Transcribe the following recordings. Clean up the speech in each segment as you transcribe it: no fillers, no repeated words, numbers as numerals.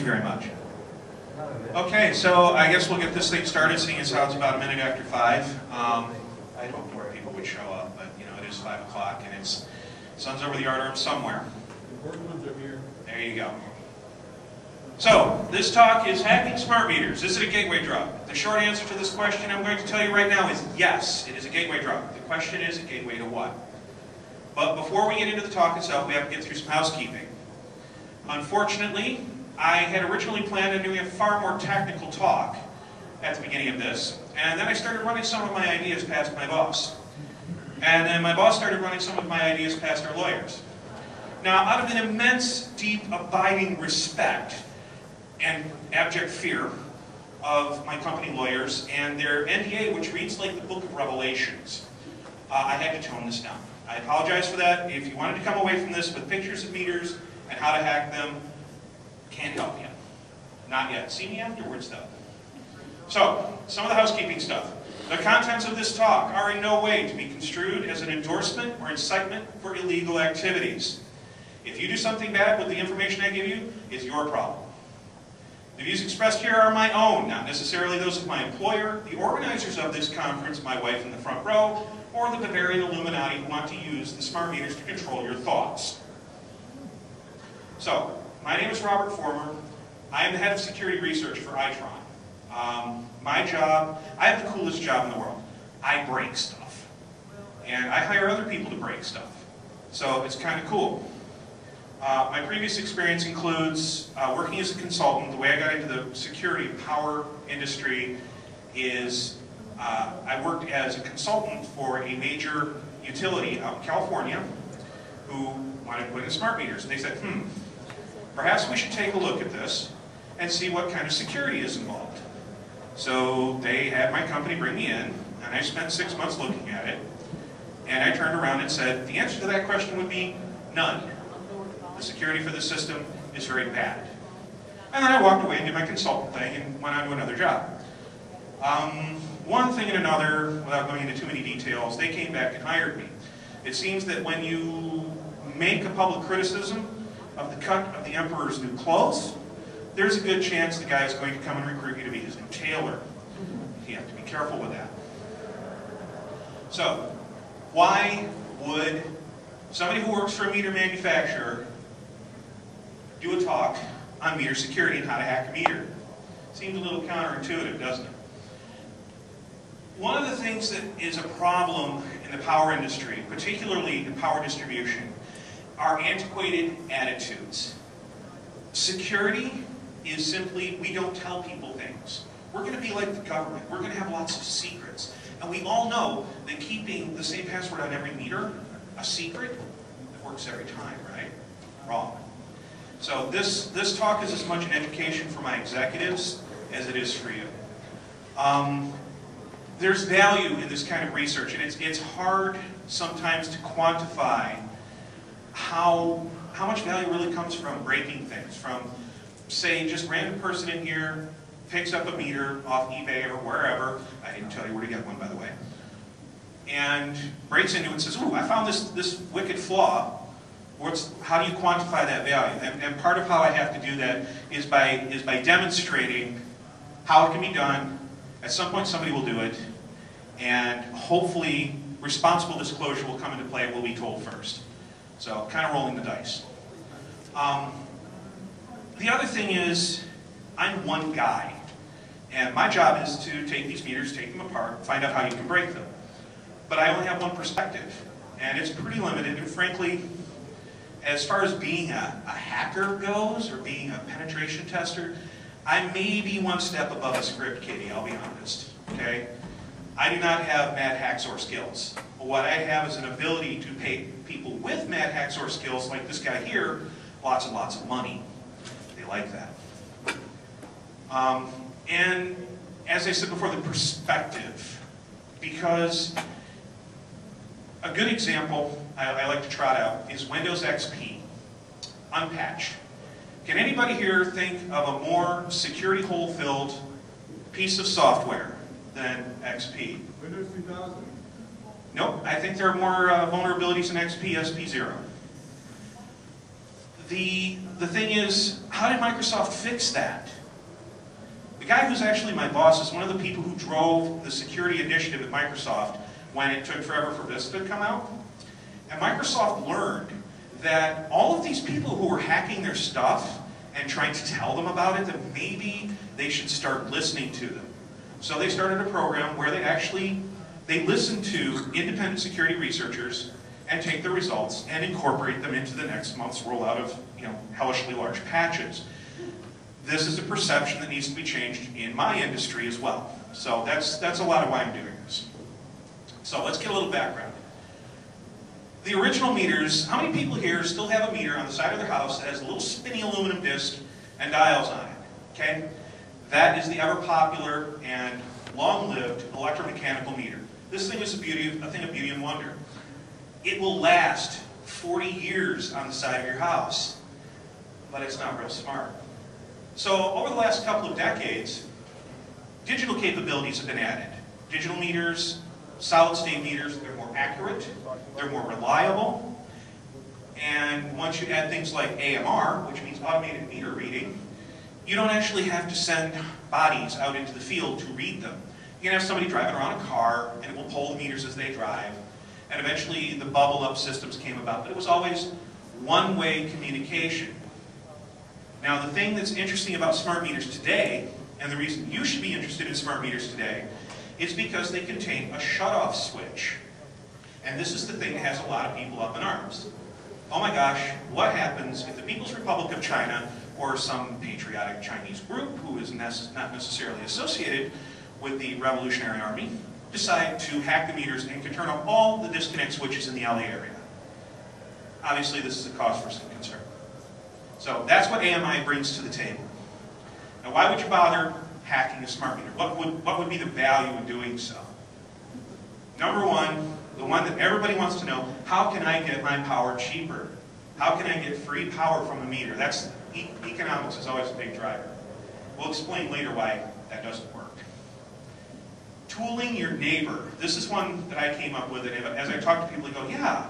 very much. Okay, so I guess we'll get this thing started, seeing as how it's about a minute after 5. I'd hoped more people would show up, but you know, it is 5 o'clock and it's sun's over the yard arm somewhere. There you go. So, this talk is hacking smart meters. Is it a gateway drug? The short answer to this question I'm going to tell you right now is yes, it is a gateway drug. The question is, a gateway to what? But before we get into the talk itself, we have to get through some housekeeping. Unfortunately, I had originally planned on doing a far more technical talk at the beginning of this, and then I started running some of my ideas past my boss. And then my boss started running some of my ideas past our lawyers. Now, out of an immense, deep, abiding respect and abject fear of my company lawyers and their NDA, which reads like the Book of Revelations, I had to tone this down. I apologize for that. If you wanted to come away from this with pictures of meters and how to hack them, can't help you. Not yet. See me afterwards, though. So, some of the housekeeping stuff. The contents of this talk are in no way to be construed as an endorsement or incitement for illegal activities. If you do something bad with the information I give you, it's your problem. The views expressed here are my own, not necessarily those of my employer, the organizers of this conference, my wife in the front row, or the Bavarian Illuminati who want to use the smart meters to control your thoughts. So, my name is Robert Former. I am the head of security research for Itron. My job, I have the coolest job in the world. I break stuff. And I hire other people to break stuff. So it's kind of cool. My previous experience includes working as a consultant. The way I got into the security power industry is I worked as a consultant for a major utility out in California who wanted to put in smart meters. And they said, perhaps we should take a look at this and see what kind of security is involved. So they had my company bring me in, and I spent 6 months looking at it, and I turned around and said, the answer to that question would be none. The security for the system is very bad. And then I walked away and did my consultant thing and went on to another job. One thing and another, without going into too many details, they came back and hired me. It seems that when you make a public criticism of the cut of the emperor's new clothes, there's a good chance the guy is going to come and recruit you to be his new tailor. You have to be careful with that. So, why would somebody who works for a meter manufacturer do a talk on meter security and how to hack a meter? Seems a little counterintuitive, doesn't it? One of the things that is a problem in the power industry, particularly in power distribution, are antiquated attitudes. Security is simply, we don't tell people things. We're going to be like the government. We're going to have lots of secrets. And we all know that keeping the same password on every meter a secret, it works every time, right? Wrong. So this talk is as much an education for my executives as it is for you. There's value in this kind of research, and it's hard sometimes to quantify how much value really comes from breaking things, from, say, just random person in here picks up a meter off eBay or wherever, I didn't tell you where to get one, by the way, and breaks into it and says, ooh, I found this wicked flaw. How do you quantify that value? And part of how I have to do that is by demonstrating how it can be done. At some point somebody will do it, and hopefully responsible disclosure will come into play and we'll be told first. So, kind of rolling the dice. The other thing is, I'm one guy, and my job is to take these meters, take them apart, find out how you can break them. But I only have one perspective, and it's pretty limited, and frankly, as far as being a hacker goes, or being a penetration tester, I may be one step above a script kiddie, I'll be honest, okay? I do not have mad hacksaw skills. But what I have is an ability to pay people with mad hacksaw skills, like this guy here, lots and lots of money. They like that. And as I said before, the perspective. Because a good example I like to trot out is Windows XP, unpatched. Can anybody here think of a more security hole-filled piece of software than XP? Windows 2000. Nope, I think there are more vulnerabilities in XP, SP0. the thing is, how did Microsoft fix that? The guy who's actually my boss is one of the people who drove the security initiative at Microsoft when it took forever for Vista to come out. And Microsoft learned that all of these people who were hacking their stuff and trying to tell them about it, that maybe they should start listening to them. So they started a program where they listen to independent security researchers and take the results and incorporate them into the next month's rollout of, hellishly large patches. This is a perception that needs to be changed in my industry as well. So that's a lot of why I'm doing this. So let's get a little background. The original meters, how many people here still have a meter on the side of their house that has a little spinny aluminum disc and dials on it? Okay? That is the ever popular and long-lived electromechanical meter. This thing is a thing of beauty and wonder. It will last 40 years on the side of your house, but it's not real smart. So over the last couple of decades, digital capabilities have been added. Digital meters, solid-state meters, they're more accurate, they're more reliable, and once you add things like AMR, which means automated meter reading, you don't actually have to send bodies out into the field to read them. You can have somebody driving around a car, and it will pull the meters as they drive, and eventually the bubble-up systems came about, but it was always one-way communication. Now, the thing that's interesting about smart meters today, and the reason you should be interested in smart meters today, is because they contain a shutoff switch. And this is the thing that has a lot of people up in arms. Oh my gosh, what happens if the People's Republic of China or some patriotic Chinese group who is not necessarily associated with the Revolutionary Army decide to hack the meters and can turn off all the disconnect switches in the LA area? Obviously, this is a cause for some concern. So that's what AMI brings to the table. Now, why would you bother hacking a smart meter? What would be the value in doing so? Number one, the one that everybody wants to know, how can I get my power cheaper? How can I get free power from a meter? That's economics is always a big driver. We'll explain later why that doesn't work. Tooling your neighbor. This is one that I came up with, and as I talk to people, they go, yeah,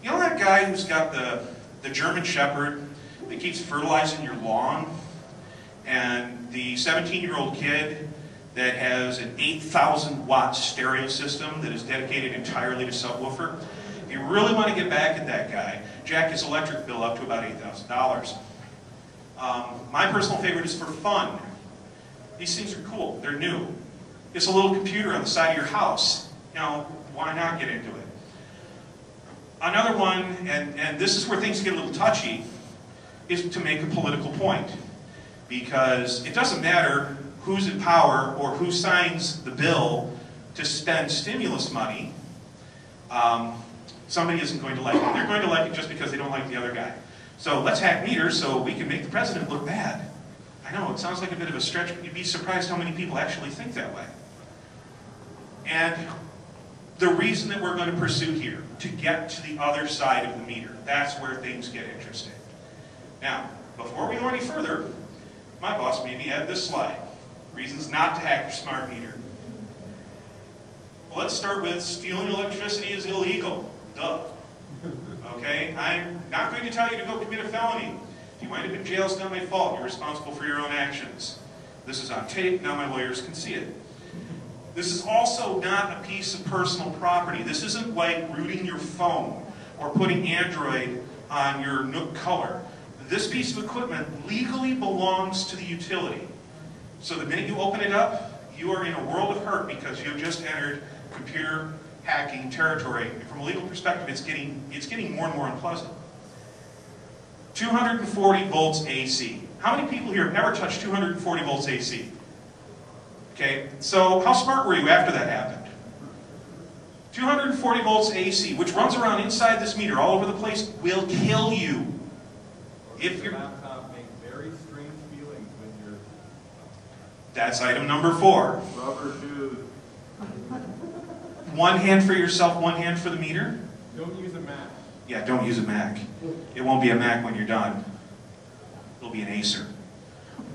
you know that guy who's got the German Shepherd that keeps fertilizing your lawn? And the 17-year-old kid that has an 8,000 watt stereo system that is dedicated entirely to subwoofer. If you really want to get back at that guy, jack his electric bill up to about $8,000. My personal favorite is for fun. These things are cool. They're new. It's a little computer on the side of your house. Now, why not get into it? Another one, and this is where things get a little touchy, is to make a political point. Because it doesn't matter who's in power or who signs the bill to spend stimulus money, somebody isn't going to like it. They're going to like it just because they don't like the other guy. So let's hack meters so we can make the president look bad. I know, it sounds like a bit of a stretch, but you'd be surprised how many people actually think that way. And the reason that we're going to pursue here, to get to the other side of the meter, that's where things get interesting. Now, before we go any further, my boss made me add this slide. Reasons not to hack your smart meter. Well, let's start with stealing electricity is illegal. Duh. Okay? I'm not going to tell you to go commit a felony. If you wind up in jail, it's not my fault. You're responsible for your own actions. This is on tape. Now my lawyers can see it. This is also not a piece of personal property. This isn't like rooting your phone or putting Android on your Nook color. This piece of equipment legally belongs to the utility. So the minute you open it up, you are in a world of hurt because you've just entered computer hacking territory. And from a legal perspective, it's getting more and more unpleasant. 240 volts AC. How many people here have ever touched 240 volts AC? Okay, so how smart were you after that happened? 240 volts AC, which runs around inside this meter all over the place, will kill you. If your laptop makes very strange feelings when you're... That's item number 4. Rubber shoes. One hand for yourself, one hand for the meter? Don't use a Mac. Yeah, don't use a Mac. It won't be a Mac when you're done. It'll be an Acer.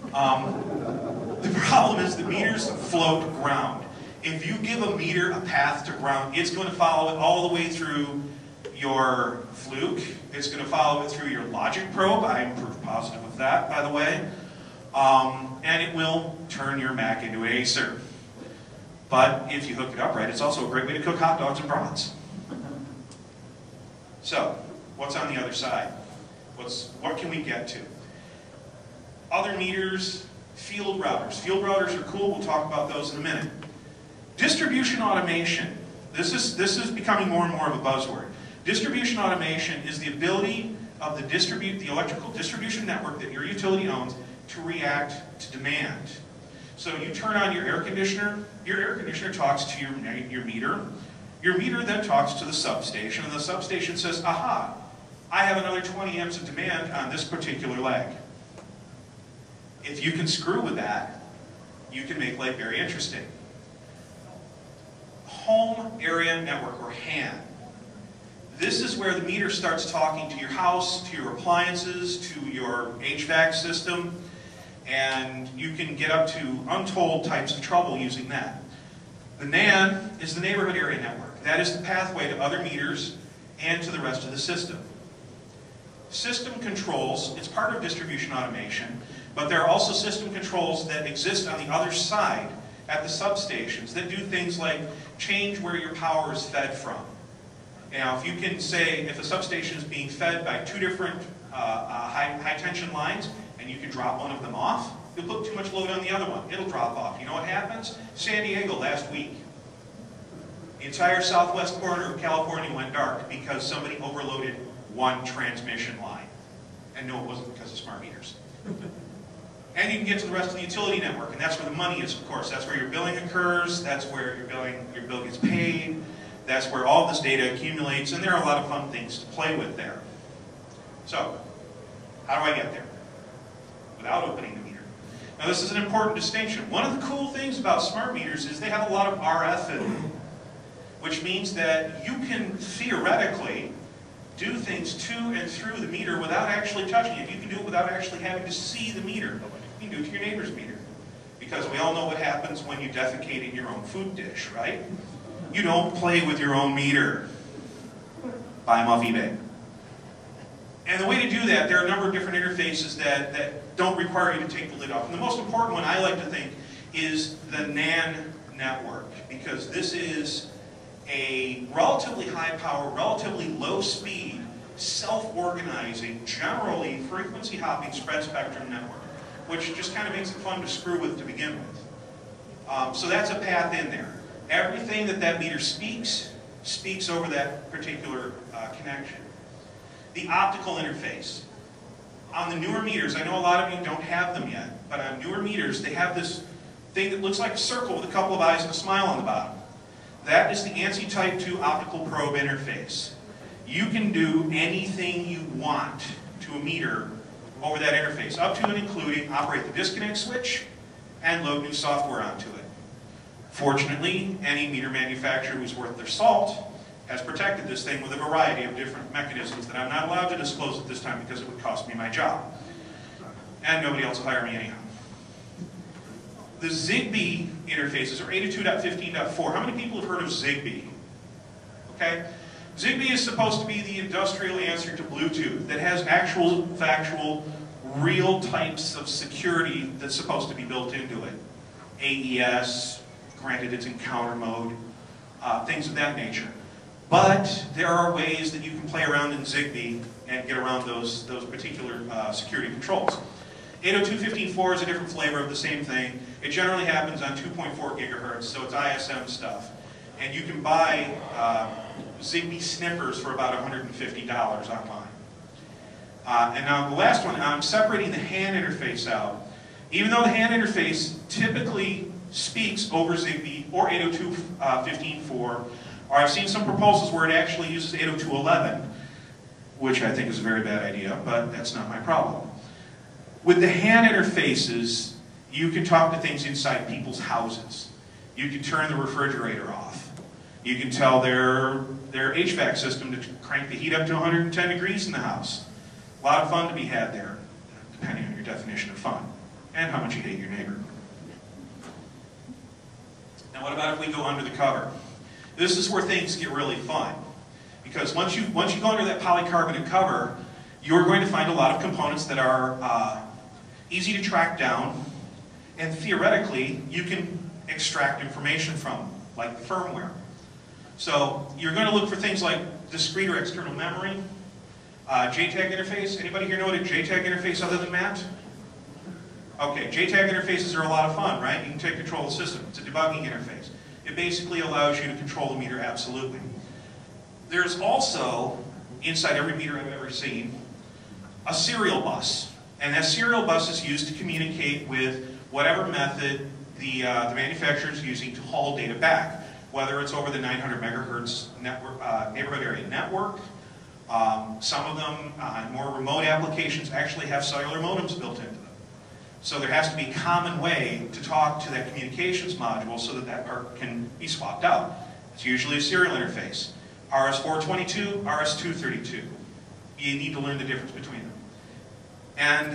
The problem is the meters float ground. If you give a meter a path to ground, it's going to follow it all the way through your fluke. It's going to follow it through your logic probe. I'm proof positive of that, by the way. And it will turn your Mac into an Acer. But if you hook it up right, it's also a great way to cook hot dogs and brats. So, what's on the other side? What can we get to? Other meters, field routers. Field routers are cool. We'll talk about those in a minute. Distribution automation. This is becoming more and more of a buzzword. Distribution automation is the ability of the electrical distribution network that your utility owns to react to demand. So you turn on your air conditioner talks to your meter then talks to the substation, and the substation says, aha, I have another 20 amps of demand on this particular leg. If you can screw with that, you can make life very interesting. Home Area Network, or HAN. This is where the meter starts talking to your house, to your appliances, to your HVAC system, and you can get up to untold types of trouble using that. The NAN is the Neighborhood Area Network. That is the pathway to other meters and to the rest of the system. System controls, it's part of distribution automation, but there are also system controls that exist on the other side at the substations that do things like change where your power is fed from. Now, if you can say, if a substation is being fed by two different high tension lines, and you can drop one of them off, you'll put too much load on the other one. It'll drop off. You know what happens? San Diego last week. The entire southwest corner of California went dark because somebody overloaded one transmission line. And no, it wasn't because of smart meters. And you can get to the rest of the utility network, and that's where the money is, of course. That's where your billing occurs. That's where your bill gets paid. That's where all this data accumulates, and there are a lot of fun things to play with there. So, how do I get there? Without opening the meter. Now, this is an important distinction. One of the cool things about smart meters is they have a lot of RF in them, which means that you can theoretically do things to and through the meter without actually touching it. You can do it without actually having to see the meter. You can do it to your neighbor's meter. Because we all know what happens when you defecate in your own food dish, right? You don't play with your own meter. Buy them off eBay. And the way to do that, there are a number of different interfaces that don't require you to take the lid off. And the most important one I like to think is the NAN network, because this is a relatively high power, relatively low speed, self-organizing, generally frequency hopping spread spectrum network, which just kind of makes it fun to screw with to begin with. So that's a path in there. Everything that meter speaks over that particular connection. The optical interface. On the newer meters, I know a lot of you don't have them yet, but on newer meters, they have this thing that looks like a circle with a couple of eyes and a smile on the bottom. That is the ANSI Type 2 optical probe interface. You can do anything you want to a meter over that interface, up to and including operate the disconnect switch and load new software onto it. Fortunately, any meter manufacturer who's worth their salt has protected this thing with a variety of different mechanisms that I'm not allowed to disclose at this time because it would cost me my job. And nobody else will hire me anyhow. The Zigbee interfaces are 802.15.4. How many people have heard of Zigbee? Okay? Zigbee is supposed to be the industrial answer to Bluetooth that has actual, factual, real types of security that's supposed to be built into it. AES, granted it's in counter mode, things of that nature. But there are ways that you can play around in Zigbee and get around those particular security controls. 802.15.4 is a different flavor of the same thing. It generally happens on 2.4 gigahertz, so it's ISM stuff. And you can buy Zigbee snippers for about $150 online. And now the last one, I'm separating the HAN interface out. Even though the HAN interface typically speaks over Zigbee or 802.15.4, or I've seen some proposals where it actually uses 802.11, which I think is a very bad idea, but that's not my problem. With the HAN interfaces, you can talk to things inside people's houses. You can turn the refrigerator off. You can tell their HVAC system to crank the heat up to 110 degrees in the house. A lot of fun to be had there, depending on your definition of fun and how much you hate your neighbor. Now what about if we go under the cover? This is where things get really fun. Because once you go under that polycarbonate cover, you're going to find a lot of components that are easy to track down, and theoretically, you can extract information from, like firmware. So you're going to look for things like discrete or external memory, JTAG interface. Anybody here know what a JTAG interface other than Matt? Okay, JTAG interfaces are a lot of fun, right? You can take control of the system. It's a debugging interface. It basically allows you to control the meter absolutely. There's also, inside every meter I've ever seen, a serial bus. And that serial bus is used to communicate with whatever method the manufacturer is using to haul data back, whether it's over the 900 megahertz network, neighborhood area network. Some of them, on more remote applications, actually have cellular modems built into them. So there has to be a common way to talk to that communications module so that that part can be swapped out. It's usually a serial interface. RS-422, RS-232. You need to learn the difference between them. And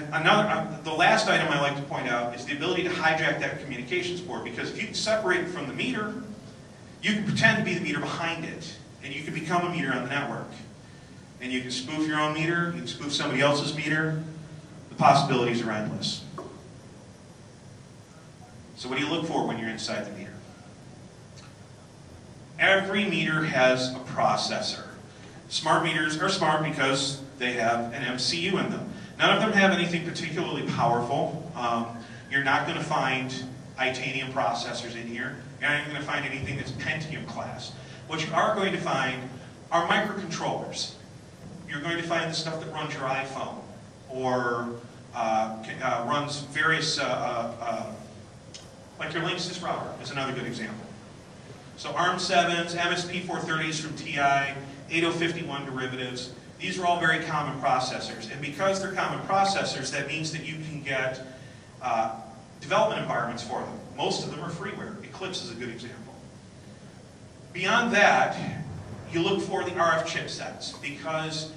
the last item I like to point out is the ability to hijack that communications board, because if you can separate it from the meter, you can pretend to be the meter behind it, and you can become a meter on the network. And you can spoof your own meter, you can spoof somebody else's meter. The possibilities are endless. So what do you look for when you're inside the meter? Every meter has a processor. Smart meters are smart because they have an MCU in them. None of them have anything particularly powerful. You're not going to find Itanium processors in here. You're not even going to find anything that's Pentium class. What you are going to find are microcontrollers. You're going to find the stuff that runs your iPhone or runs various, like your Linksys router is another good example. So ARM7s, MSP430s from TI, 8051 derivatives. These are all very common processors, and because they're common processors, that means that you can get development environments for them. Most of them are freeware. Eclipse is a good example. Beyond that, you look for the RF chipsets, because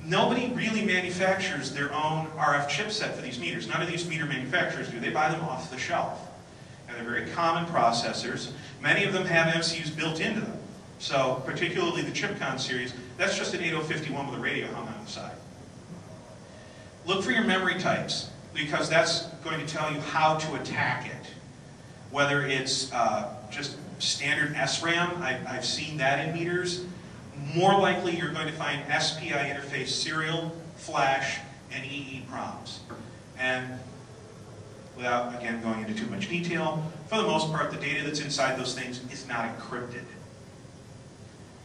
nobody really manufactures their own RF chipset for these meters. None of these meter manufacturers do. They buy them off the shelf. And they're very common processors. Many of them have MCUs built into them. So, particularly the GrrCON series, that's just an 8051 with a radio hung on the side. Look for your memory types, because that's going to tell you how to attack it. Whether it's just standard SRAM, I've seen that in meters. More likely you're going to find SPI interface serial, flash, and EEPROMs. And without, again, going into too much detail, for the most part, the data that's inside those things is not encrypted.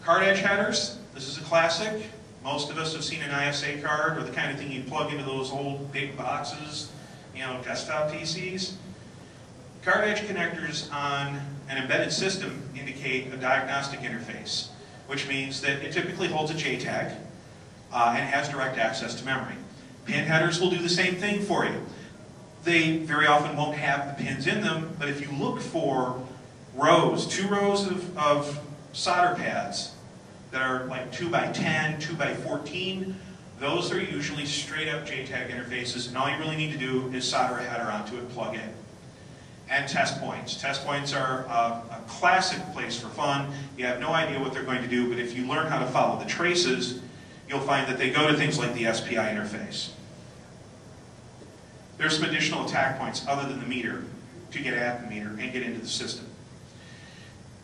Card edge headers, this is a classic. Most of us have seen an ISA card, or the kind of thing you plug into those old big boxes, you know, desktop PCs. Card edge connectors on an embedded system indicate a diagnostic interface, which means that it typically holds a JTAG and has direct access to memory. Pin headers will do the same thing for you. They very often won't have the pins in them, but if you look for rows, 2 rows of solder pads that are like 2x10, 2x14, those are usually straight up JTAG interfaces, and all you really need to do is solder a header onto it and plug in. And test points. Test points are a classic place for fun. You have no idea what they're going to do, but if you learn how to follow the traces, you'll find that they go to things like the SPI interface. There's some additional attack points other than the meter to get at the meter and get into the system.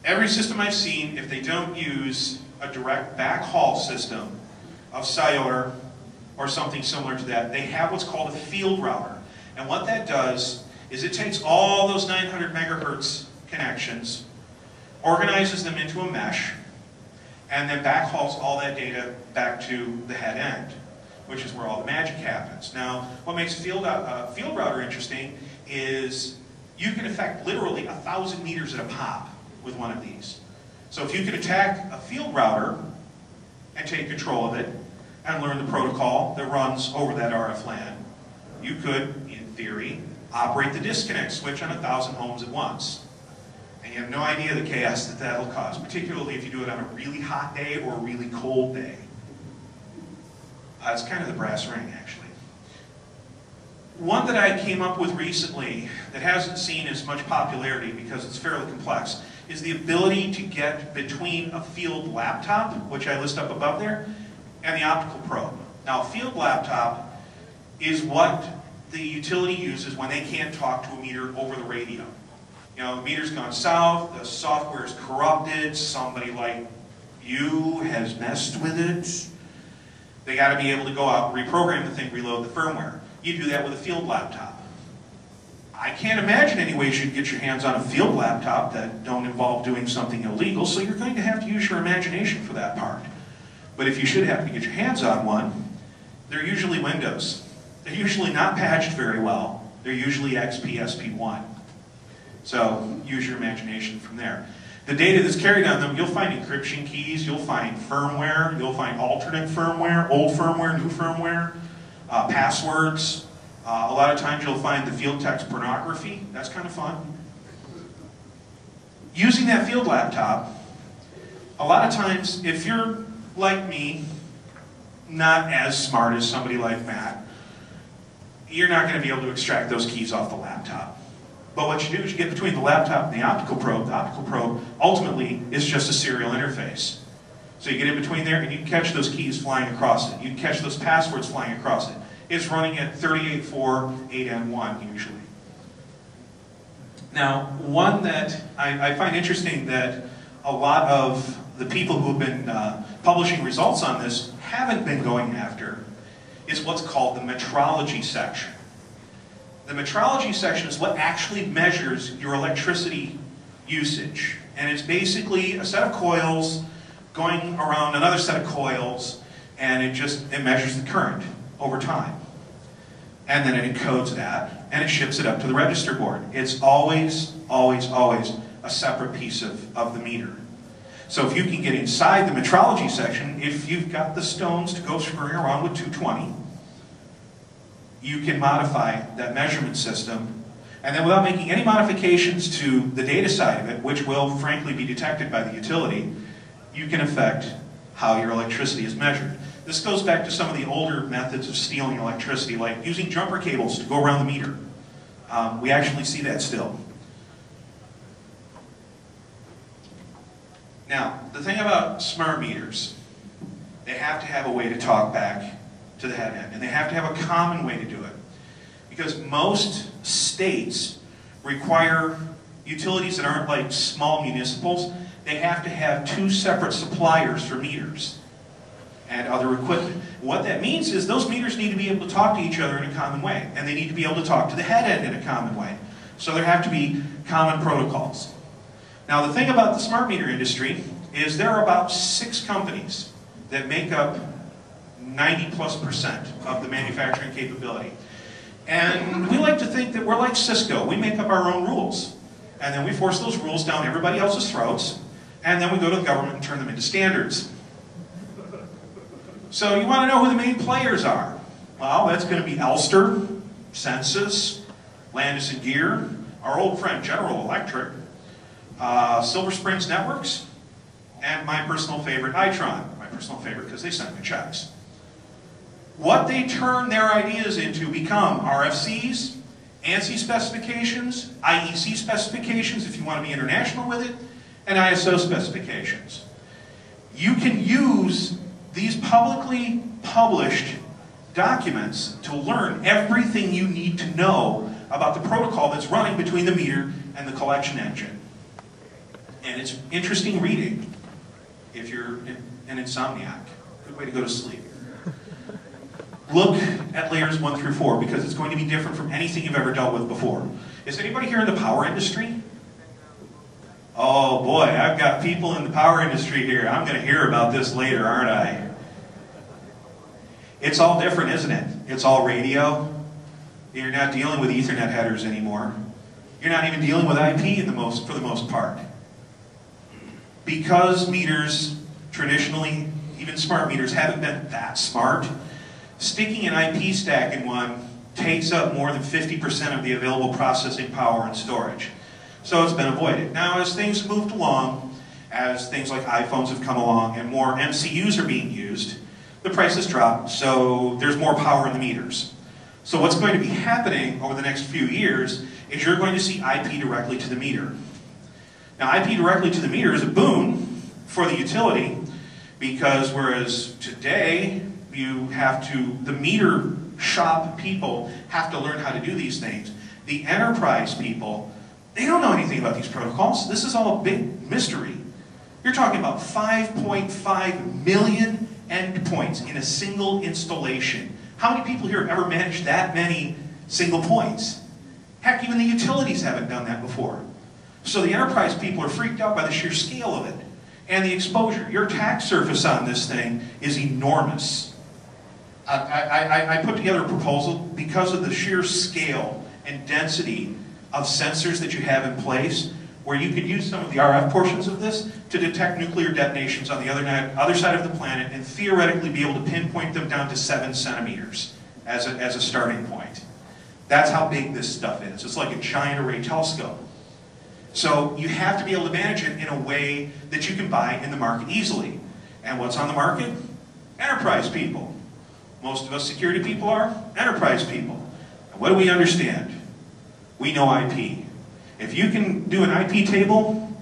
Every system I've seen, if they don't use a direct backhaul system of cellular or something similar to that, they have what's called a field router. And what that does is it takes all those 900 megahertz connections, organizes them into a mesh, and then backhauls all that data back to the head end, which is where all the magic happens. Now, what makes a field router interesting is you can affect literally 1,000 meters at a pop with one of these. So if you could attack a field router and take control of it and learn the protocol that runs over that RF LAN, you could, in theory, operate the disconnect switch on 1,000 homes at once. And you have no idea the chaos that that'll cause, particularly if you do it on a really hot day or a really cold day. It's kind of the brass ring, actually. One that I came up with recently that hasn't seen as much popularity because it's fairly complex is the ability to get between a field laptop, which I list up above there, and the optical probe. Now, a field laptop is what the utility uses when they can't talk to a meter over the radio. You know, the meter's gone south, the software's corrupted, somebody like you has messed with it. They got to be able to go out, reprogram the thing, reload the firmware. You do that with a field laptop. I can't imagine any ways you'd get your hands on a field laptop that don't involve doing something illegal, so you're going to have to use your imagination for that part. But if you should happen to get your hands on one, they're usually Windows. They're usually not patched very well. They're usually XP, SP1. So use your imagination from there. The data that's carried on them, you'll find encryption keys, you'll find firmware, you'll find alternate firmware, old firmware, new firmware, passwords. A lot of times you'll find the field text pornography. That's kind of fun. Using that field laptop, a lot of times, if you're like me, not as smart as somebody like Matt, you're not going to be able to extract those keys off the laptop. But what you do is you get between the laptop and the optical probe. The optical probe ultimately is just a serial interface. So you get in between there and you can catch those keys flying across it. You can catch those passwords flying across it. It's running at 38.4.8N1 usually. Now, one that I find interesting that a lot of the people who have been publishing results on this haven't been going after is what's called the metrology section. The metrology section is what actually measures your electricity usage. And it's basically a set of coils going around another set of coils, and it measures the current over time. And then it encodes that, and it ships it up to the register board. It's always, always, always a separate piece of the meter. So if you can get inside the metrology section, if you've got the stones to go screwing around with 220, you can modify that measurement system, and then without making any modifications to the data side of it, which will frankly be detected by the utility, you can affect how your electricity is measured. This goes back to some of the older methods of stealing electricity, like using jumper cables to go around the meter. We actually see that still. Now, the thing about smart meters, they have to have a way to talk back to the head end, and they have to have a common way to do it. Because most states require utilities that aren't like small municipals, they have to have 2 separate suppliers for meters and other equipment. What that means is those meters need to be able to talk to each other in a common way, and they need to be able to talk to the head end in a common way. So there have to be common protocols. Now the thing about the smart meter industry is there are about 6 companies that make up 90+% of the manufacturing capability. And we like to think that we're like Cisco. We make up our own rules. And then we force those rules down everybody else's throats, and then we go to the government and turn them into standards. So you want to know who the main players are? Well, that's going to be Elster, Census, Landis & Gear, our old friend General Electric, Silver Springs Networks, and my personal favorite, Itron. My personal favorite because they send me checks. What they turn their ideas into become RFCs, ANSI specifications, IEC specifications if you want to be international with it, and ISO specifications. You can use these publicly published documents to learn everything you need to know about the protocol that's running between the meter and the collection engine. And it's interesting reading if you're an insomniac. Good way to go to sleep. Look at layers 1 through 4 because it's going to be different from anything you've ever dealt with before. Is anybody here in the power industry? Oh boy, I've got people in the power industry here. I'm going to hear about this later, aren't I? It's all different, isn't it? It's all radio. You're not dealing with Ethernet headers anymore. You're not even dealing with IP for the most part. Because meters, traditionally, even smart meters, haven't been that smart, sticking an IP stack in one takes up more than 50% of the available processing power and storage. So it's been avoided. Now, as things moved along, as things like iPhones have come along and more MCUs are being used, the prices drop, so there's more power in the meters. So what's going to be happening over the next few years is you're going to see IP directly to the meter. Now, IP directly to the meter is a boon for the utility, because whereas today the meter shop people have to learn how to do these things, the enterprise people, they don't know anything about these protocols. This is all a big mystery. You're talking about 5.5 million endpoints in a single installation. How many people here have ever managed that many single points? Heck, even the utilities haven't done that before. So the enterprise people are freaked out by the sheer scale of it and the exposure. Your attack surface on this thing is enormous. I put together a proposal because of the sheer scale and density of sensors that you have in place, where you could use some of the RF portions of this to detect nuclear detonations on the other side of the planet and theoretically be able to pinpoint them down to 7 centimeters as a starting point. That's how big this stuff is. It's like a giant array telescope. So you have to be able to manage it in a way that you can buy in the market easily. And what's on the market? Enterprise people. Most of us security people are enterprise people. And what do we understand? We know IP. If you can do an IP table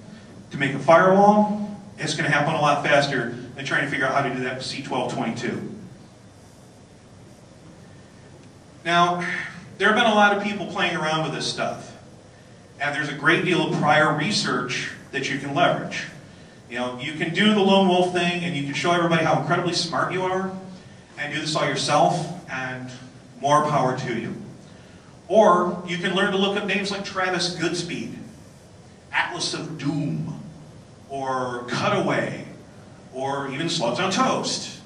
to make a firewall, it's going to happen a lot faster than trying to figure out how to do that with C1222. Now, there have been a lot of people playing around with this stuff. And there's a great deal of prior research that you can leverage. You know, you can do the lone wolf thing and you can show everybody how incredibly smart you are and do this all yourself, and more power to you. Or you can learn to look up names like Travis Goodspeed, Atlas of Doom, or Cutaway, or even Slugs on Toast.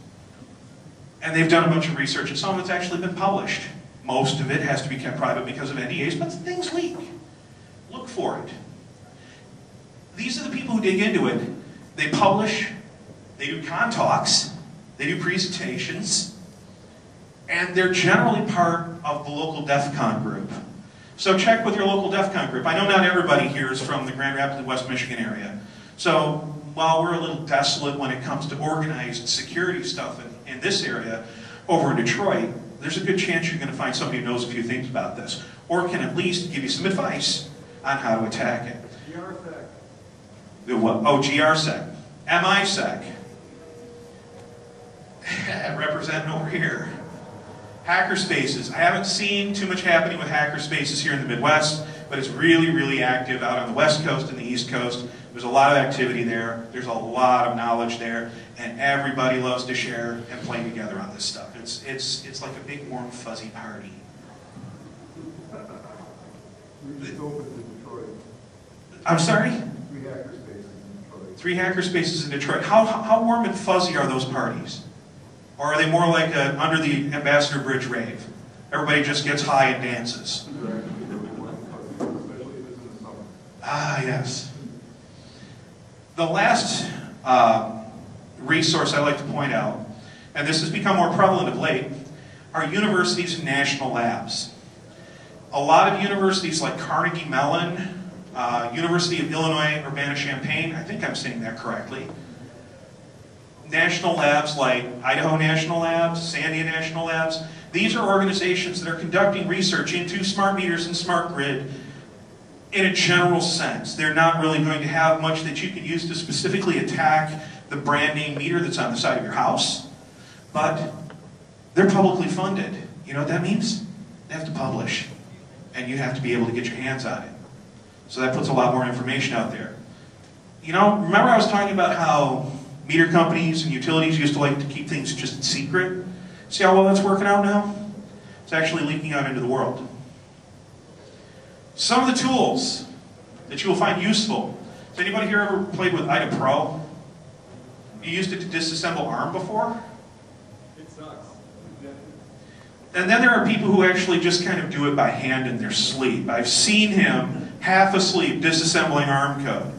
And they've done a bunch of research, and some of it's actually been published. Most of it has to be kept private because of NDAs, but things leak. Look for it. These are the people who dig into it. They publish, they do con talks, they do presentations, and they're generally part of the local DEF-CON group. So check with your local DEF-CON group. I know not everybody here is from the Grand Rapids and West Michigan area. So while we're a little desolate when it comes to organized security stuff in this area, over in Detroit, there's a good chance you're going to find somebody who knows a few things about this, or can at least give you some advice on how to attack it. GrrSec. The what? Oh, GrrSec. MISec. Representing over here. Hackerspaces. I haven't seen too much happening with hackerspaces here in the Midwest, but it's really, really active out on the West Coast and the East Coast. There's a lot of activity there. There's a lot of knowledge there, and everybody loves to share and play together on this stuff. It's like a big, warm, fuzzy party. We just opened in Detroit. I'm sorry? 3 hackerspaces in Detroit. 3 hackerspaces in Detroit. How warm and fuzzy are those parties? Or are they more like a under the Ambassador Bridge rave? Everybody just gets high and dances. Ah, yes. The last resource I like to point out, and this has become more prevalent of late, are universities and national labs. A lot of universities like Carnegie Mellon, University of Illinois Urbana-Champaign, I think I'm saying that correctly, national labs like Idaho National Labs, Sandia National Labs, these are organizations that are conducting research into smart meters and smart grid in a general sense. They're not really going to have much that you can use to specifically attack the brand name meter that's on the side of your house, but they're publicly funded. You know what that means? They have to publish, and you have to be able to get your hands on it. So that puts a lot more information out there. You know, remember I was talking about how meter companies and utilities used to like to keep things just secret? See how well that's working out now? It's actually leaking out into the world. Some of the tools that you will find useful. Has anybody here ever played with IDA Pro? You used it to disassemble ARM before? It sucks. And then there are people who actually just kind of do it by hand in their sleep. I've seen him half asleep disassembling ARM code.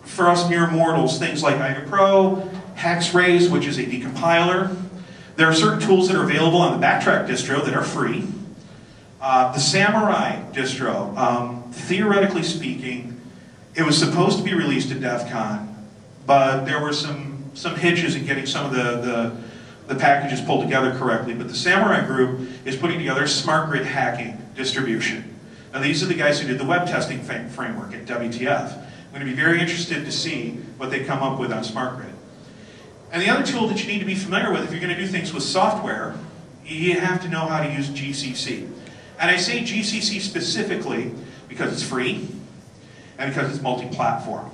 For us mere mortals, things like IDA Pro, Hexrays, which is a decompiler. There are certain tools that are available on the Backtrack distro that are free. The Samurai distro, theoretically speaking, it was supposed to be released at DEF CON, but there were some hitches in getting some of the the package is pulled together correctly, but the Samurai group is putting together a smart grid hacking distribution. Now these are the guys who did the web testing framework at WTF. I'm going to be very interested to see what they come up with on smart grid. And the other tool that you need to be familiar with if you're going to do things with software, you have to know how to use GCC. And I say GCC specifically because it's free and because it's multi-platform.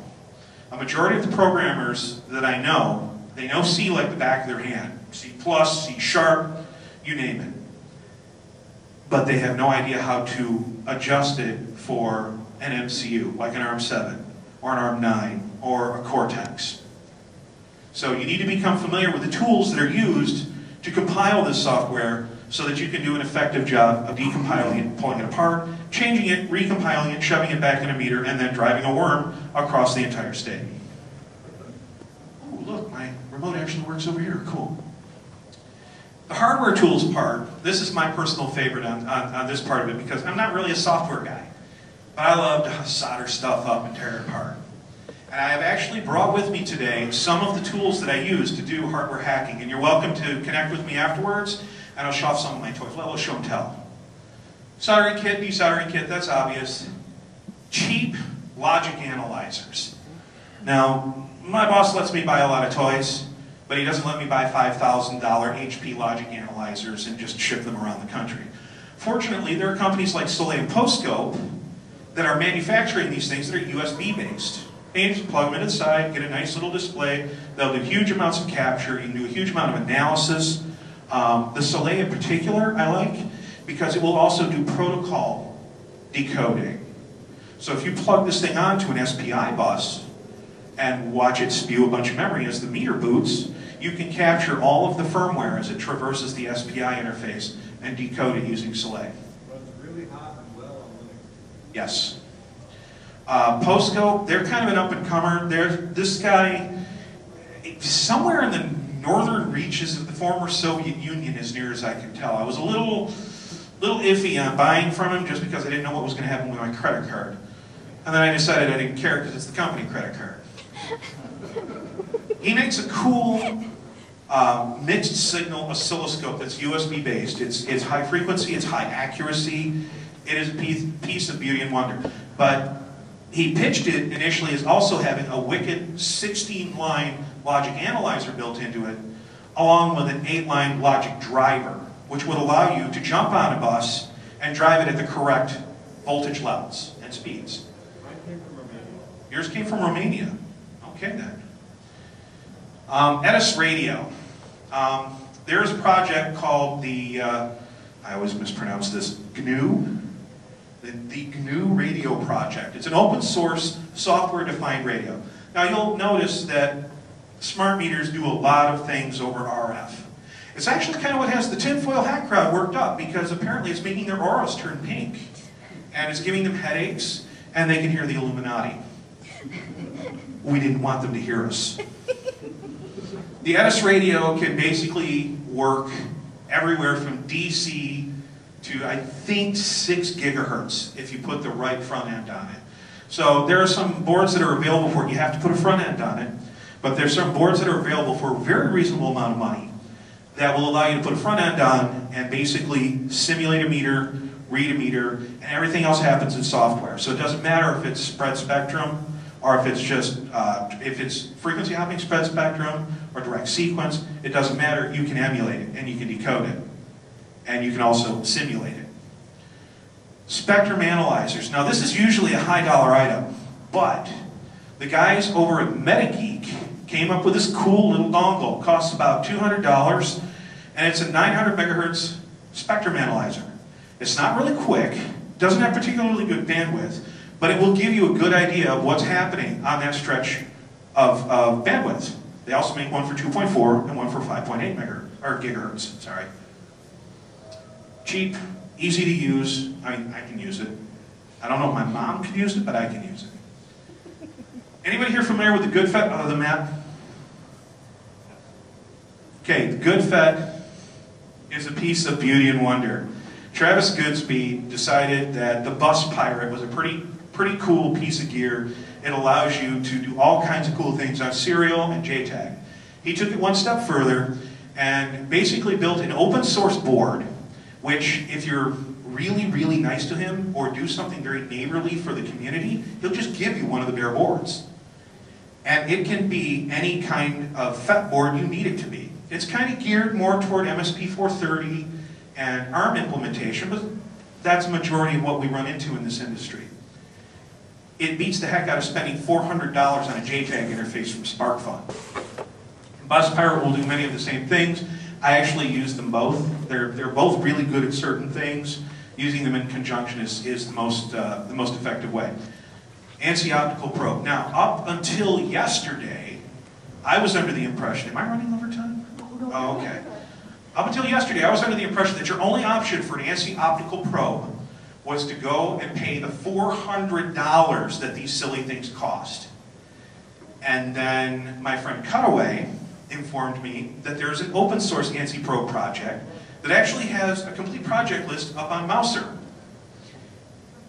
A majority of the programmers that I know, they know C like the back of their hand. C+, C#, you name it. But they have no idea how to adjust it for an MCU, like an ARM7, or an ARM9, or a Cortex. So you need to become familiar with the tools that are used to compile this software so that you can do an effective job of decompiling it, pulling it apart, changing it, recompiling it, shoving it back in a meter, and then driving a worm across the entire state. Oh, look, my remote actually works over here. Cool. The hardware tools part, this is my personal favorite on this part of it because I'm not really a software guy, but I love to solder stuff up and tear it apart. And I have actually brought with me today some of the tools that I use to do hardware hacking, and you're welcome to connect with me afterwards, and I'll show off some of my toys. Well, we'll show and tell. Soldering kit, desoldering kit, that's obvious. Cheap logic analyzers. Now, my boss lets me buy a lot of toys, but he doesn't let me buy $5,000 HP logic analyzers and just ship them around the country. Fortunately, there are companies like Soleil and Postscope that are manufacturing these things that are USB-based. And you just plug them inside, get a nice little display. They'll do huge amounts of capture. You can do a huge amount of analysis. The Soleil in particular I like because it will also do protocol decoding. So if you plug this thing onto an SPI bus and watch it spew a bunch of memory as the meter boots, you can capture all of the firmware as it traverses the SPI interface and decode it using Soleil. But it's really hot and well on Linux. Yes. Postscope, they're kind of an up-and-comer. This guy, somewhere in the northern reaches of the former Soviet Union, as near as I can tell. I was a little iffy on buying from him just because I didn't know what was going to happen with my credit card. And then I decided I didn't care because it's the company credit card. He makes a cool mixed signal oscilloscope that's USB based. It's high frequency, it's high accuracy. It is a piece of beauty and wonder. But he pitched it initially as also having a wicked 16-line logic analyzer built into it, along with an 8-line logic driver, which would allow you to jump on a bus and drive it at the correct voltage levels and speeds. Mine came from Romania. Yours came from Romania. Okay then. Edis Radio. There's a project called the, I always mispronounce this, GNU. The GNU Radio Project. It's an open source software-defined radio. Now you'll notice that smart meters do a lot of things over RF. It's actually kind of what has the tinfoil hat crowd worked up because apparently it's making their auras turn pink. And it's giving them headaches and they can hear the Illuminati. We didn't want them to hear us. The Edis radio can basically work everywhere from DC to, I think, 6 gigahertz if you put the right front end on it. So there are some boards that are available for it. You have to put a front end on it. But there's some boards that are available for a very reasonable amount of money that will allow you to put a front end on and basically simulate a meter, read a meter, and everything else happens in software. So it doesn't matter if it's spread spectrum or if it's just, if it's frequency hopping spread spectrum or direct sequence, it doesn't matter. You can emulate it and you can decode it. And you can also simulate it. Spectrum analyzers. Now this is usually a high dollar item, but the guys over at MetaGeek came up with this cool little dongle. It costs about $200, and it's a 900 megahertz spectrum analyzer. It's not really quick, doesn't have particularly good bandwidth, but it will give you a good idea of what's happening on that stretch of bandwidth. They also make one for 2.4 and one for 5.8 gigahertz. Sorry. Cheap, easy to use. I mean, I can use it. I don't know if my mom could use it, but I can use it. Anybody here familiar with the good FET out of the map? Okay, the good FET is a piece of beauty and wonder. Travis Goodspeed decided that the Bus Pirate was a pretty cool piece of gear. It allows you to do all kinds of cool things on serial and JTAG. He took it one step further and basically built an open source board, which if you're really, really nice to him or do something very neighborly for the community, he'll just give you one of the bare boards. And it can be any kind of FET board you need it to be. It's kind of geared more toward MSP 430 and ARM implementation, but that's the majority of what we run into in this industry. It beats the heck out of spending $400 on a JPEG interface from SparkFun. BuzzPirate will do many of the same things. I actually use them both. They're both really good at certain things. Using them in conjunction is the most effective way. ANSI Optical Probe. Now, up until yesterday, I was under the impression, am I running over time? Oh, okay. Up until yesterday, I was under the impression that your only option for an ANSI Optical Probe was to go and pay the $400 that these silly things cost. And then my friend Cutaway informed me that there's an open source ANSI Probe project that actually has a complete project list up on Mouser.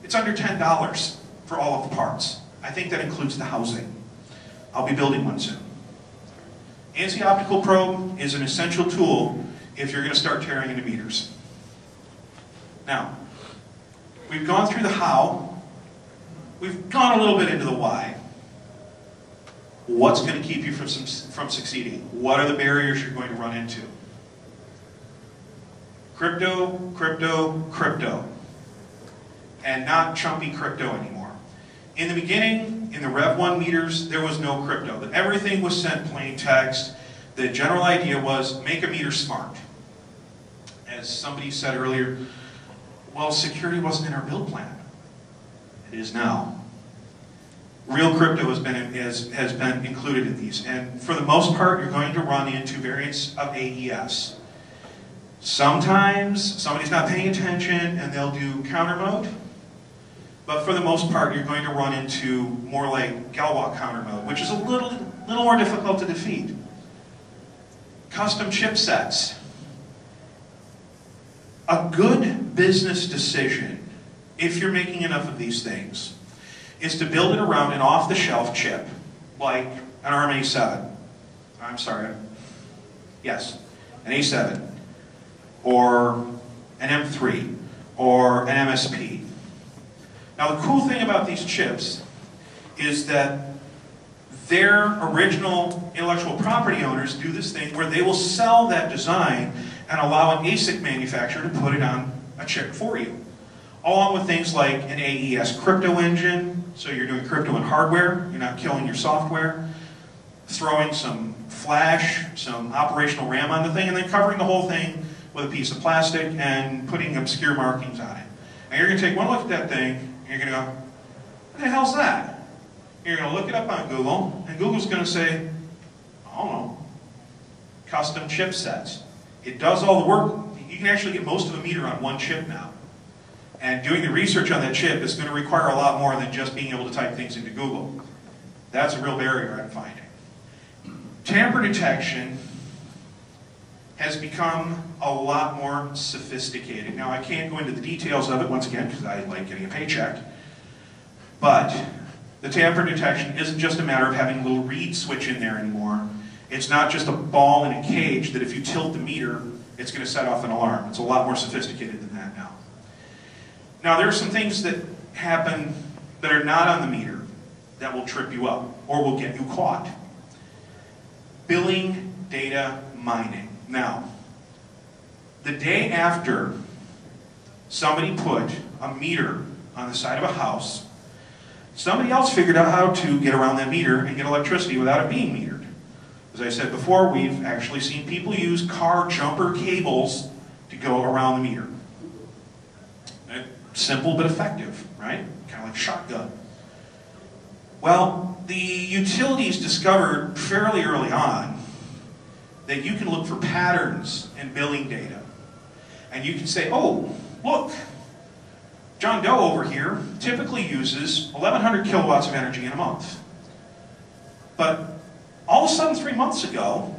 It's under $10 for all of the parts. I think that includes the housing. I'll be building one soon. ANSI Optical Probe is an essential tool if you're going to start tearing into meters. Now, we've gone through the how. We've gone a little bit into the why. What's going to keep you from succeeding? What are the barriers you're going to run into? Crypto, crypto, crypto. And not chumpy crypto anymore. In the beginning, in the Rev 1 meters, there was no crypto. Everything was sent plain text. The general idea was make a meter smart. As somebody said earlier, well, security wasn't in our build plan. It is now. Real crypto has been included in these. And for the most part, you're going to run into variants of AES. Sometimes somebody's not paying attention and they'll do counter mode. But for the most part, you're going to run into more like Galois counter mode, which is a little more difficult to defeat. Custom chipsets. A good business decision, if you're making enough of these things, is to build it around an off-the-shelf chip, like an ARM A7. I'm sorry. Yes, an A7. Or an M3. Or an MSP. Now the cool thing about these chips is that their original intellectual property owners do this thing where they will sell that design and allow an ASIC manufacturer to put it on a chip for you. Along with things like an AES crypto engine, so you're doing crypto in hardware, you're not killing your software, throwing some flash, some operational RAM on the thing, and then covering the whole thing with a piece of plastic and putting obscure markings on it. And you're going to take one look at that thing, and you're going to go, what the hell's that? And you're going to look it up on Google, and Google's going to say, I don't know, custom chipsets. It does all the work. You can actually get most of a meter on one chip now. And doing the research on that chip is going to require a lot more than just being able to type things into Google. That's a real barrier I'm finding. Tamper detection has become a lot more sophisticated. Now, I can't go into the details of it once again because I like getting a paycheck. But the tamper detection isn't just a matter of having a little reed switch in there anymore. It's not just a ball in a cage that if you tilt the meter, it's going to set off an alarm. It's a lot more sophisticated than that now. Now, there are some things that happen that are not on the meter that will trip you up or will get you caught. Billing data mining. Now, the day after somebody put a meter on the side of a house, somebody else figured out how to get around that meter and get electricity without it being metered. As I said before, we've actually seen people use car jumper cables to go around the meter. Simple but effective, right? Kind of like shotgun. Well, the utilities discovered fairly early on that you can look for patterns in billing data. And you can say, oh, look, John Doe over here typically uses 1,100 kilowatts of energy in a month. But all of a sudden, 3 months ago,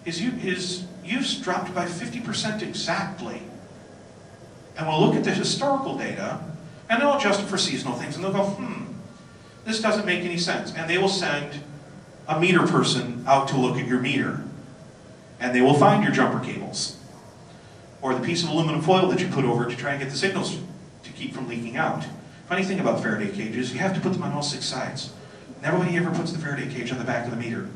his use dropped by 50% exactly. And we'll look at the historical data, and they'll adjust it for seasonal things, and they'll go, this doesn't make any sense. And they will send a meter person out to look at your meter. And they will find your jumper cables, or the piece of aluminum foil that you put over it to try and get the signals to keep from leaking out. Funny thing about Faraday cages, you have to put them on all 6 sides. Nobody ever puts the Faraday cage on the back of the meter.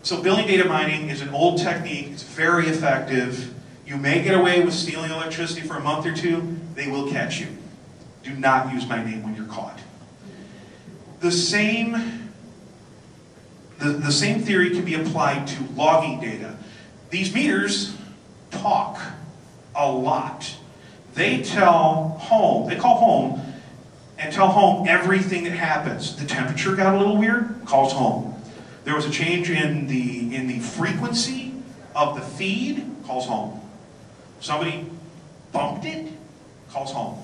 So billing data mining is an old technique, it's very effective. You may get away with stealing electricity for a month or 2, they will catch you. Do not use my name when you're caught. The same theory can be applied to logging data. These meters talk a lot. They call home and tell home everything that happens. The temperature got a little weird, calls home. There was a change in the frequency of the feed, calls home. Somebody bumped it, calls home.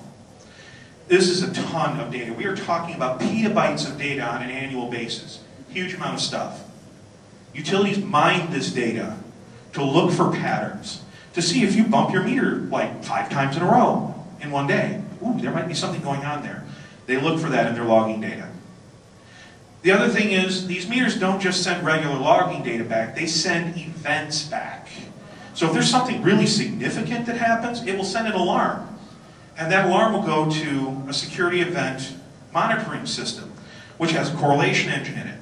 This is a ton of data. We are talking about petabytes of data on an annual basis. Huge amount of stuff. Utilities mine this data to look for patterns, to see if you bump your meter like 5 times in a row in one day. Ooh, there might be something going on there. They look for that in their logging data. The other thing is, these meters don't just send regular logging data back, they send events back. So if there's something really significant that happens, it will send an alarm. And that alarm will go to a security event monitoring system, which has a correlation engine in it.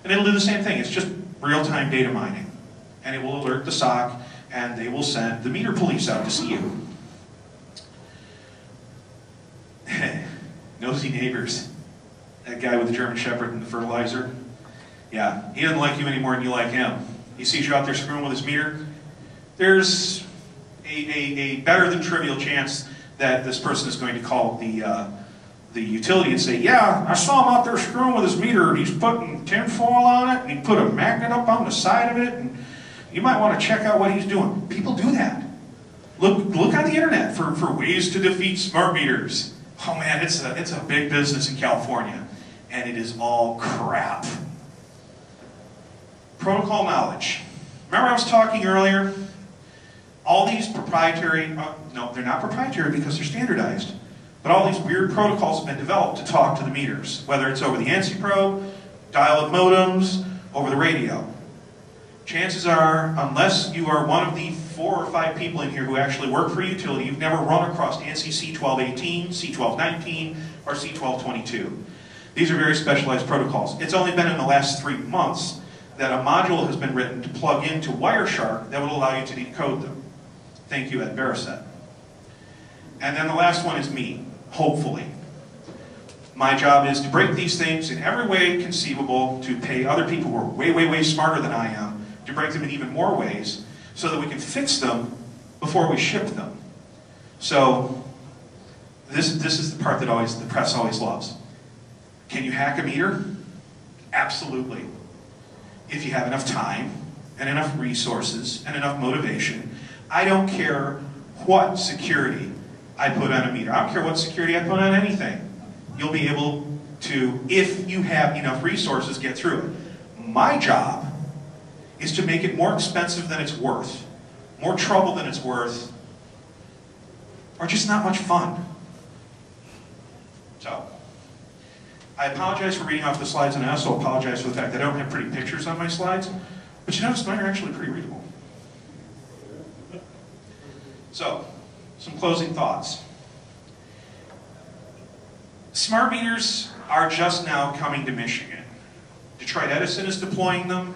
And it'll do the same thing, it's just real-time data mining. And it will alert the SOC, and they will send the meter police out to see you. Nosy neighbors. That guy with the German Shepherd and the fertilizer. Yeah, he doesn't like you any more than you like him. He sees you out there screwing with his meter. There's a better than trivial chance that this person is going to call the utility and say, yeah, I saw him out there screwing with his meter, and he's putting tinfoil on it, and he put a magnet up on the side of it, and you might want to check out what he's doing. People do that. Look on the internet for ways to defeat smart meters. Oh man, it's a big business in California, and it is all crap. Protocol knowledge. Remember I was talking earlier? All these proprietary, no, they're not proprietary because they're standardized, but all these weird protocols have been developed to talk to the meters, whether it's over the ANSI probe, dial-up modems, over the radio. Chances are, unless you are one of the 4 or 5 people in here who actually work for a utility, you've never run across ANSI C1218, C1219, or C1222. These are very specialized protocols. It's only been in the last 3 months that a module has been written to plug into Wireshark that will allow you to decode them. Thank you, Ed Barrasett. And then the last one is me, hopefully. My job is to break these things in every way conceivable, to pay other people who are way, way, way smarter than I am, to break them in even more ways, so that we can fix them before we ship them. So, this is the part that the press always loves. Can you hack a meter? Absolutely. If you have enough time, and enough resources, and enough motivation. I don't care what security I put on a meter. I don't care what security I put on anything. You'll be able to, if you have enough resources, get through it. My job is to make it more expensive than it's worth, more trouble than it's worth, or just not much fun. So, I apologize for reading off the slides, and I also apologize for the fact that I don't have pretty pictures on my slides, but you notice mine are actually pretty readable. So, some closing thoughts. Smart meters are just now coming to Michigan. Detroit Edison is deploying them.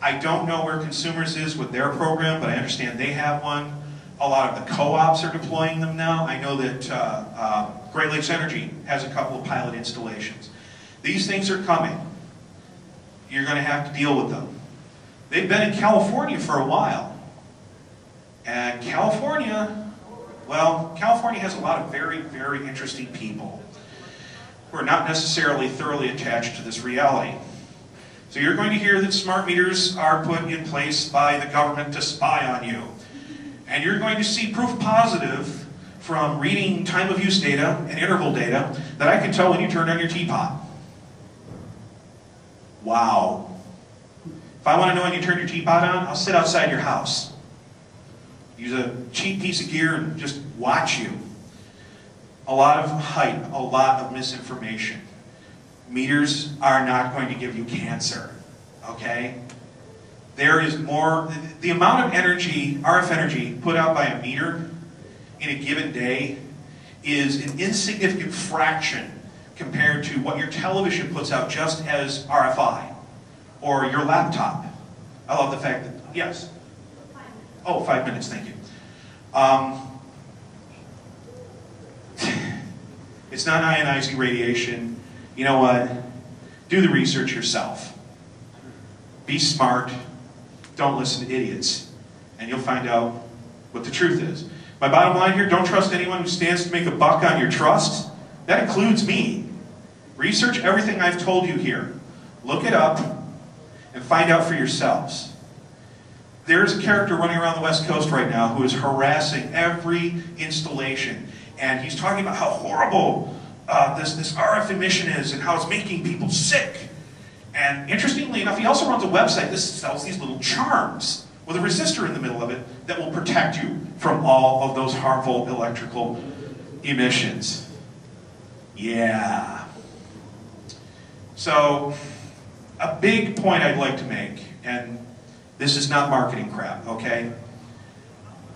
I don't know where Consumers is with their program, but I understand they have one. A lot of the co-ops are deploying them now. I know that Great Lakes Energy has a couple of pilot installations. These things are coming. You're going to have to deal with them. They've been in California for a while. And California, well, California has a lot of very, very interesting people who are not necessarily thoroughly attached to this reality. So you're going to hear that smart meters are put in place by the government to spy on you. And you're going to see proof positive from reading time of use data and interval data that I can tell when you turn on your teapot. Wow. If I want to know when you turn your teapot on, I'll sit outside your house. Use a cheap piece of gear and just watch you. A lot of hype, a lot of misinformation. Meters are not going to give you cancer, okay? there is more, the amount of energy, RF energy, put out by a meter in a given day is an insignificant fraction compared to what your television puts out just as RFI, or your laptop. I love the fact that, yes? Oh, 5 minutes, thank you. It's not ionizing radiation. You know what? Do the research yourself. Be smart. Don't listen to idiots. And you'll find out what the truth is. My bottom line here, don't trust anyone who stands to make a buck on your trust. That includes me. Research everything I've told you here. Look it up and find out for yourselves. There's a character running around the West Coast right now who is harassing every installation. And he's talking about how horrible this RF emission is and how it's making people sick. And interestingly enough, he also runs a website that sells these little charms with a resistor in the middle of it that will protect you from all of those harmful electrical emissions. Yeah. So, a big point I'd like to make, and this is not marketing crap, okay?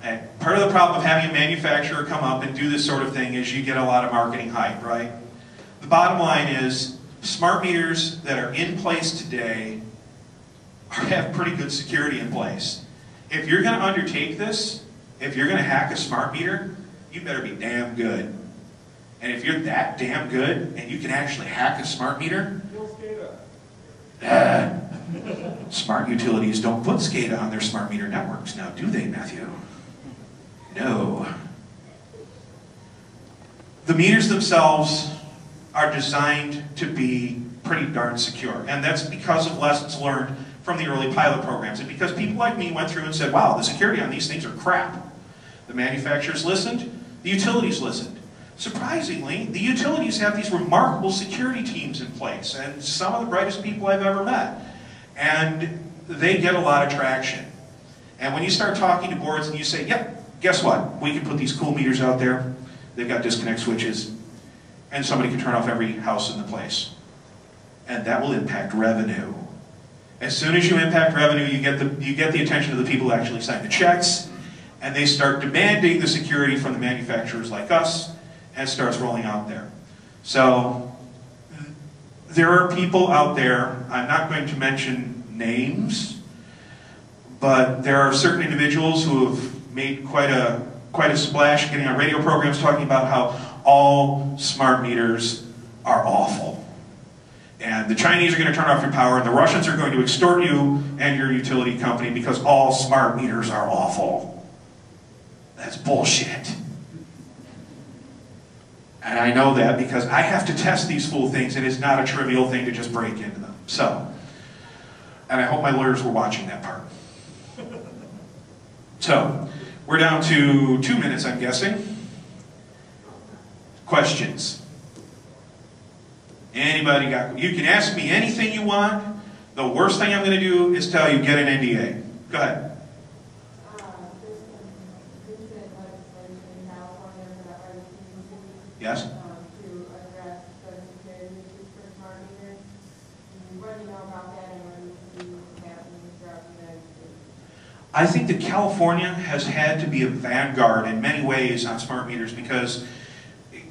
And part of the problem of having a manufacturer come up and do this sort of thing is you get a lot of marketing hype, right? The bottom line is, smart meters that are in place today have pretty good security in place. If you're going to undertake this, if you're going to hack a smart meter, you better be damn good. And if you're that damn good, and you can actually hack a smart meter, smart utilities don't put SCADA on their smart meter networks now, do they, Matthew? No. The meters themselves are designed to be pretty darn secure, and that's because of lessons learned from the early pilot programs, and because people like me went through and said, wow, the security on these things are crap. The manufacturers listened, the utilities listened. Surprisingly, the utilities have these remarkable security teams in place, and some of the brightest people I've ever met. And they get a lot of traction. And when you start talking to boards and you say, yep, guess what? We can put these cool meters out there. They've got disconnect switches, and somebody can turn off every house in the place. And that will impact revenue. As soon as you impact revenue, you get the attention of the people who actually sign the checks, and they start demanding the security from the manufacturers like us, and it starts rolling out there. So, there are people out there, I'm not going to mention names, but there are certain individuals who have made quite a splash getting on radio programs talking about how all smart meters are awful. And the Chinese are going to turn off your power, and the Russians are going to extort you and your utility company because all smart meters are awful. That's bullshit. And I know that because I have to test these fool things, and it's not a trivial thing to just break into them. So, and I hope my lawyers were watching that part. So, we're down to 2 minutes, I'm guessing. Questions? Anybody got, you can ask me anything you want. The worst thing I'm going to do is tell you, get an NDA. Go ahead. Yes? To address the security issues for smart meters. What do you know about that, and what do you see happening throughout the United States? I think that California has had to be a vanguard in many ways on smart meters because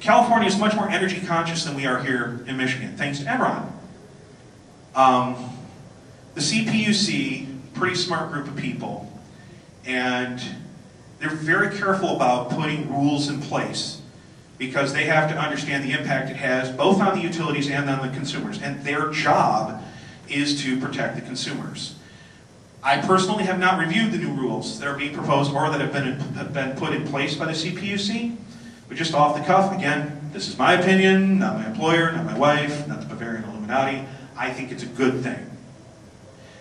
California is much more energy conscious than we are here in Michigan, thanks to Enron. The CPUC, pretty smart group of people, and they're very careful about putting rules in place because they have to understand the impact it has both on the utilities and on the consumers, and their job is to protect the consumers. I personally have not reviewed the new rules that are being proposed or that have been put in place by the CPUC, but just off the cuff, again, this is my opinion, not my employer, not my wife, not the Bavarian Illuminati. I think it's a good thing.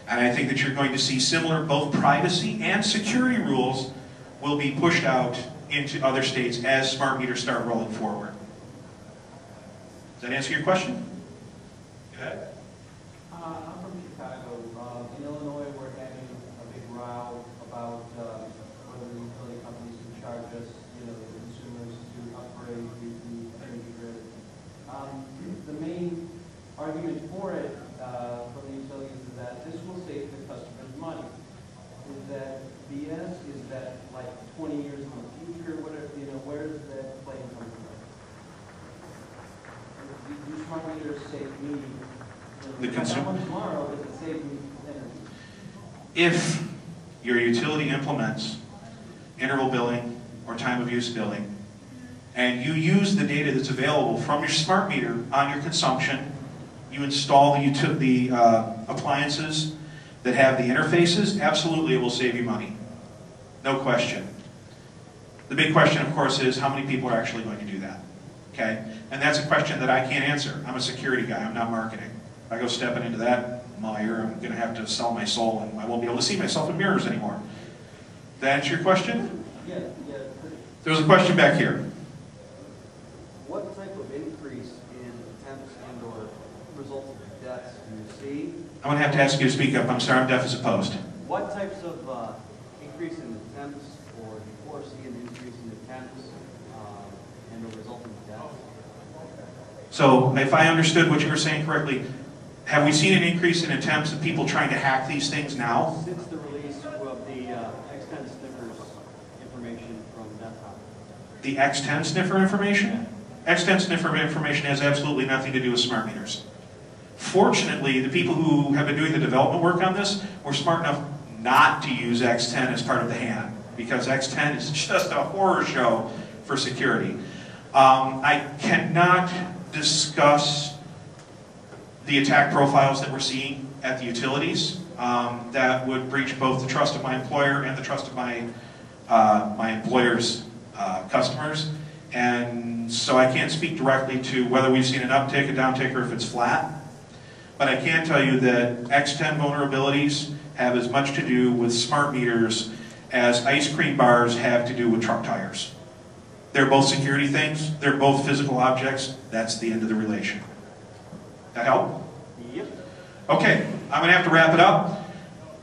And I think that you're going to see similar both privacy and security rules will be pushed out into other states as smart meters start rolling forward. Does that answer your question? Go ahead. I'm from Chicago. In Illinois, we're having a big row about whether the utility companies can charge us, the consumers, to upgrade the energy grid. The main argument for it from the utilities is that this will save the customers money. smart meters save me? The If I consumer. have one tomorrow, does it save me energy? If your utility implements interval billing or time of use billing, and you use the data that's available from your smart meter on your consumption, you install the appliances that have the interfaces, absolutely it will save you money. No question. The big question, of course, is how many people are actually going to do that? Okay? And that's a question that I can't answer. I'm a security guy, I'm not marketing. If I go stepping into that mire, I'm going to have to sell my soul and I won't be able to see myself in mirrors anymore. Did that answer your question? Yeah. There was a question back here. What type of increase in attempts and or results of deaths do you see? I'm going to have to ask you to speak up. I'm sorry, I'm deaf as a post. What types of increase in attempts or do you foresee an increase in attempts and or resulting deaths? So if I understood what you were saying correctly, have we seen an increase in attempts of people trying to hack these things now? Since the release of the X10 sniffers information from desktop. The X10 sniffer information? X10 sniffer information has absolutely nothing to do with smart meters. Fortunately, the people who have been doing the development work on this were smart enough not to use X10 as part of the HAN, because X10 is just a horror show for security. I cannot discuss the attack profiles that we're seeing at the utilities that would breach both the trust of my employer and the trust of my employer's customers. And so I can't speak directly to whether we've seen an uptick, a downtick, or if it's flat. But I can tell you that X10 vulnerabilities have as much to do with smart meters as ice cream bars have to do with truck tires. They're both security things. They're both physical objects. That's the end of the relation. That help? Yep. Okay, I'm going to have to wrap it up.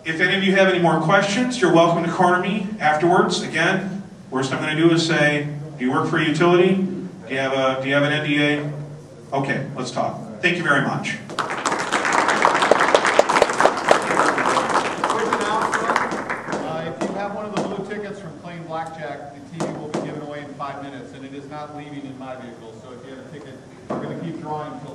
If any of you have any more questions, you're welcome to corner me afterwards. Again, worst I'm going to do is say, do you work for a utility? Do you have an NDA? Okay, let's talk. Thank you very much. Quick announcement. If you have one of the blue tickets from playing blackjack, the TV will be given away in 5 minutes, and it is not leaving in my vehicle. So if you have a ticket, we're going to keep drawing until